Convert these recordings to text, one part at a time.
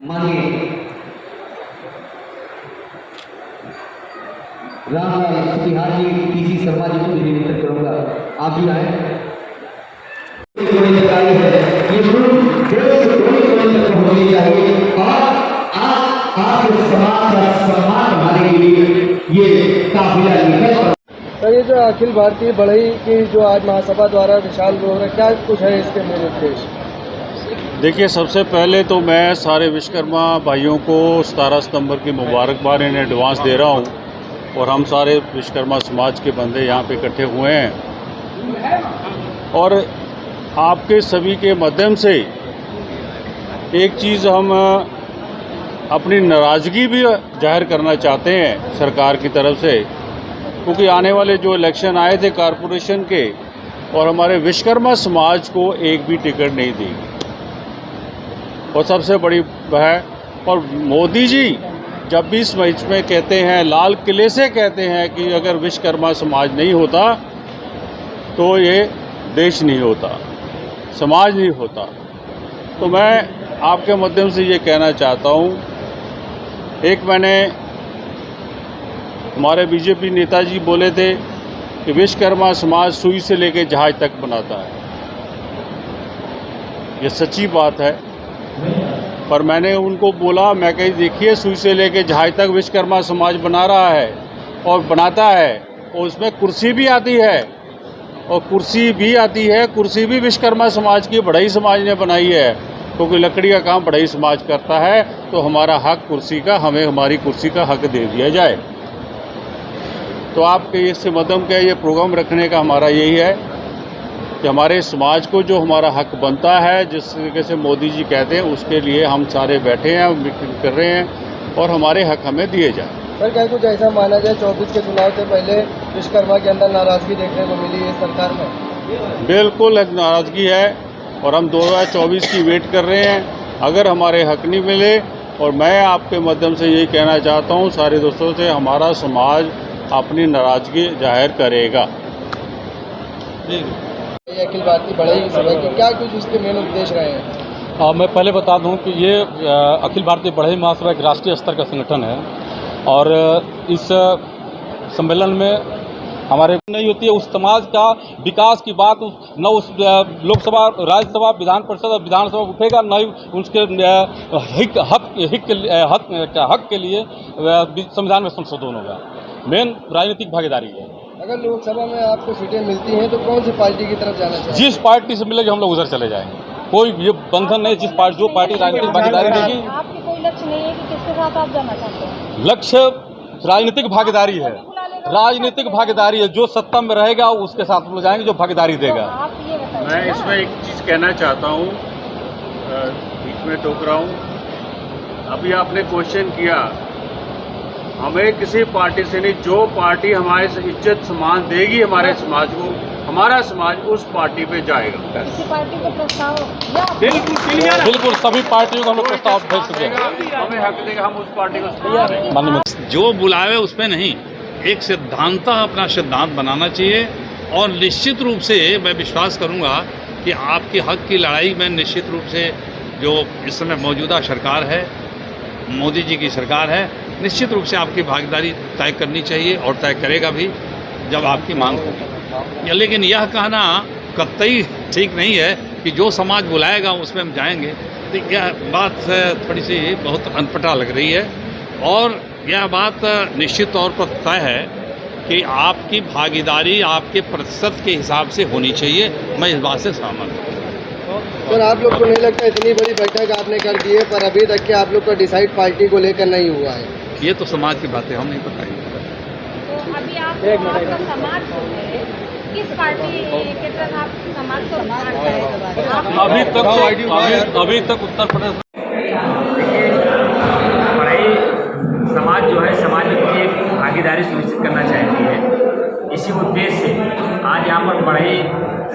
माननीय रामलाल बिहार जी टीसी शर्मा जी को भी निमंत्रित करूंगा, आप भी आए। ये होनी चाहिए और आपके समाज का सम्मान हमारे लिए ये काफिला निकल। सर, ये जो अखिल भारतीय बढ़ई की जो आज महासभा द्वारा विशाल रोड है, क्या कुछ है इसके मेन उद्देश्य? देखिए, सबसे पहले तो मैं सारे विश्वकर्मा भाइयों को 17 सितंबर की मुबारकबाद इन एडवांस दे रहा हूं और हम सारे विश्वकर्मा समाज के बंदे यहाँ पे इकट्ठे हुए हैं और आपके सभी के माध्यम से एक चीज़ हम अपनी नाराज़गी भी जाहिर करना चाहते हैं सरकार की तरफ से, क्योंकि आने वाले जो इलेक्शन आए थे कॉरपोरेशन के और हमारे विश्वकर्मा समाज को एक भी टिकट नहीं दी और सबसे बड़ी है। और मोदी जी जब भी इस मैच में कहते हैं, लाल किले से कहते हैं कि अगर विश्वकर्मा समाज नहीं होता तो ये देश नहीं होता, समाज नहीं होता। तो मैं आपके माध्यम से ये कहना चाहता हूँ, एक मैंने हमारे बीजेपी नेताजी बोले थे कि विश्वकर्मा समाज सुई से लेकर जहाज तक बनाता है। ये सच्ची बात है, पर मैंने उनको बोला, मैं कही देखिए सुई से लेकर जहाज तक विश्वकर्मा समाज बना रहा है और बनाता है और उसमें कुर्सी भी आती है और कुर्सी भी विश्वकर्मा समाज की बढ़ई समाज ने बनाई है, क्योंकि लकड़ी का काम बढ़ई समाज करता है। तो हमारा हक कुर्सी का, हमें हमारी कुर्सी का हक दे दिया जाए। तो आपके इससे मध्यम का ये प्रोग्राम रखने का हमारा यही है कि हमारे समाज को जो हमारा हक बनता है, जिस तरीके से मोदी जी कहते हैं, उसके लिए हम सारे बैठे हैं, मीटिंग कर रहे हैं और हमारे हक हमें दिए जाए। सर, क्या कुछ ऐसा माना जाए 24 के चुनाव से पहले विश्वकर्मा के अंदर नाराजगी देखने को मिली है सरकार में? बिल्कुल नाराज़गी है और हम 2024 की वेट कर रहे हैं अगर हमारे हक नहीं मिले। और मैं आपके माध्यम से यही कहना चाहता हूँ सारे दोस्तों से, हमारा समाज अपनी नाराज़गी जाहिर करेगा। अखिल भारतीय बढ़ई सभा की क्या कुछ इसके मेन उद्देश्य रहे हैं? मैं पहले बता दूं कि ये अखिल भारतीय बढ़ई महासभा एक राष्ट्रीय स्तर का संगठन है और इस सम्मेलन में हमारे नहीं होती है उस समाज का विकास की बात, न उस लोकसभा, राज्यसभा, विधान परिषद और विधानसभा उठेगा, न ही उसके हक के लिए संविधान में संशोधन होगा। मेन राजनीतिक भागीदारी है। अगर लोकसभा में आपको सीटें मिलती हैं तो कौन सी पार्टी की तरफ जाना चाहिए? जिस पार्टी से मिलेगी हम लोग उधर चले जाएंगे, कोई ये बंधन नहीं। जो पार्टी राजनीतिक भागीदारी देगी। आपकी कोई लक्ष्य नहीं है कि किसके साथ आप जाना चाहते हैं? लक्ष्य राजनीतिक भागीदारी है, राजनीतिक भागीदारी है। जो सत्ता में रहेगा उसके साथ हम जाएंगे, जो भागीदारी देगा। आप ये बताइए। मैं इसमें एक चीज़ कहना चाहता हूँ, बीच में टोक रहा हूँ। अभी आपने क्वेश्चन किया, हमें किसी पार्टी से नहीं, जो पार्टी हमारे इज्जत सम्मान देगी हमारे समाज को, हमारा समाज उस पार्टी पे जाएगा। किसी पार्टी को प्रस्ताव? बिल्कुल सभी पार्टियों को हम लोग प्रस्ताव भेज चुके हैं। हमें हक देगा, हम उस पार्टी को जो बुलावे उसमें नहीं, एक सिद्धांत अपना सिद्धांत बनाना चाहिए। और निश्चित रूप से मैं विश्वास करूंगा कि आपके हक की लड़ाई में निश्चित रूप से जो इस समय मौजूदा सरकार है, मोदी जी की सरकार है, निश्चित रूप से आपकी भागीदारी तय करनी चाहिए और तय करेगा भी जब आपकी मांग होगी। लेकिन यह कहना कतई ठीक नहीं है कि जो समाज बुलाएगा उसमें हम जाएंगे। तो यह बात थोड़ी सी बहुत अनपटा लग रही है और यह बात निश्चित तौर पर तय है कि आपकी भागीदारी आपके प्रतिशत के हिसाब से होनी चाहिए। मैं इस बात से सहमत हूँ। सर, आप लोग को नहीं लगता इतनी बड़ी बैठक आपने कर दी है पर अभी तक के आप लोग का डिसाइड पार्टी को लेकर नहीं हुआ है? ये तो समाज की बातें हम नहीं बताएंगे। तो अभी आपका समाज जो है, किस पार्टी के तरफ आप समाज को मानते हैं? अभी तक उत्तर प्रदेश बढ़ई समाज जो है, समाज की भागीदारी सुनिश्चित करना चाहती है। इसी उद्देश्य से आज यहाँ पर बढ़ई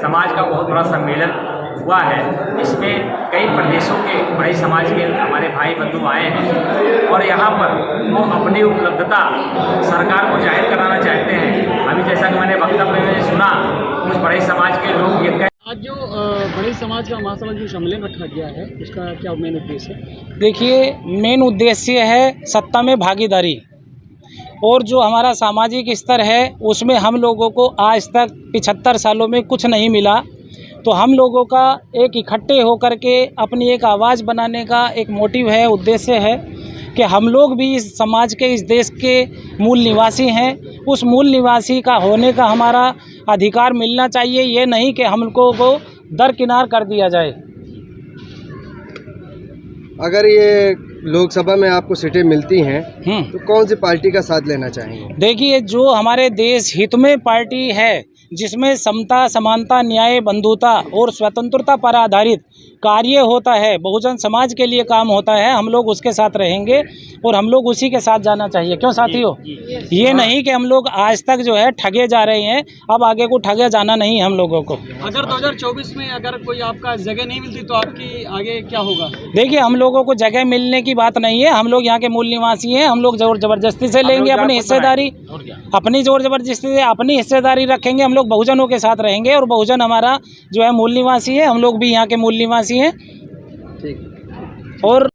समाज का बहुत बड़ा सम्मेलन हुआ है। इसमें कई प्रदेशों के बढ़ई समाज के हमारे भाई बंधु आए हैं और यहाँ पर वो अपनी उपलब्धता सरकार को जाहिर कराना चाहते हैं। अभी जैसा कि मैंने वक्तव्य में सुना, कुछ बढ़ई समाज के लोग ये आज जो बड़े समाज का महासभा जो सम्मेलन रखा गया है उसका क्या मेन उद्देश्य है? देखिए, मेन उद्देश्य है सत्ता में भागीदारी, और जो हमारा सामाजिक स्तर है उसमें हम लोगों को आज तक 75 सालों में कुछ नहीं मिला, तो हम लोगों का एक इकट्ठे होकर के अपनी एक आवाज़ बनाने का एक मोटिव है, उद्देश्य है कि हम लोग भी इस समाज के, इस देश के मूल निवासी हैं। उस मूल निवासी का होने का हमारा अधिकार मिलना चाहिए, ये नहीं कि हम लोगों को दरकिनार कर दिया जाए। अगर ये लोकसभा में आपको सीटें मिलती हैं तो कौन सी पार्टी का साथ लेना चाहेंगे? देखिए, जो हमारे देश हित में पार्टी है, जिसमें समता, समानता, न्याय, बंधुता और स्वतंत्रता पर आधारित कार्य होता है, बहुजन समाज के लिए काम होता है, हम लोग उसके साथ रहेंगे और हम लोग उसी के साथ जाना चाहिए। क्यों साथियों? ये नहीं कि हम लोग आज तक जो है ठगे जा रहे हैं, अब आगे को ठगे जाना नहीं हम लोगों को। अगर 2024 में अगर कोई आपका जगह नहीं मिलती तो आपकी आगे क्या होगा? देखिए, हम लोगों को जगह मिलने की बात नहीं है, हम लोग यहाँ के मूल निवासी हैं, हम लोग जोर जबरदस्ती से लेंगे अपनी हिस्सेदारी, अपनी जोर जबरदस्ती से अपनी हिस्सेदारी रखेंगे। हम लोग बहुजनों के साथ रहेंगे और बहुजन हमारा जो है मूल निवासी है, हम लोग भी यहाँ के मूल निवासी हैं। ठीक। और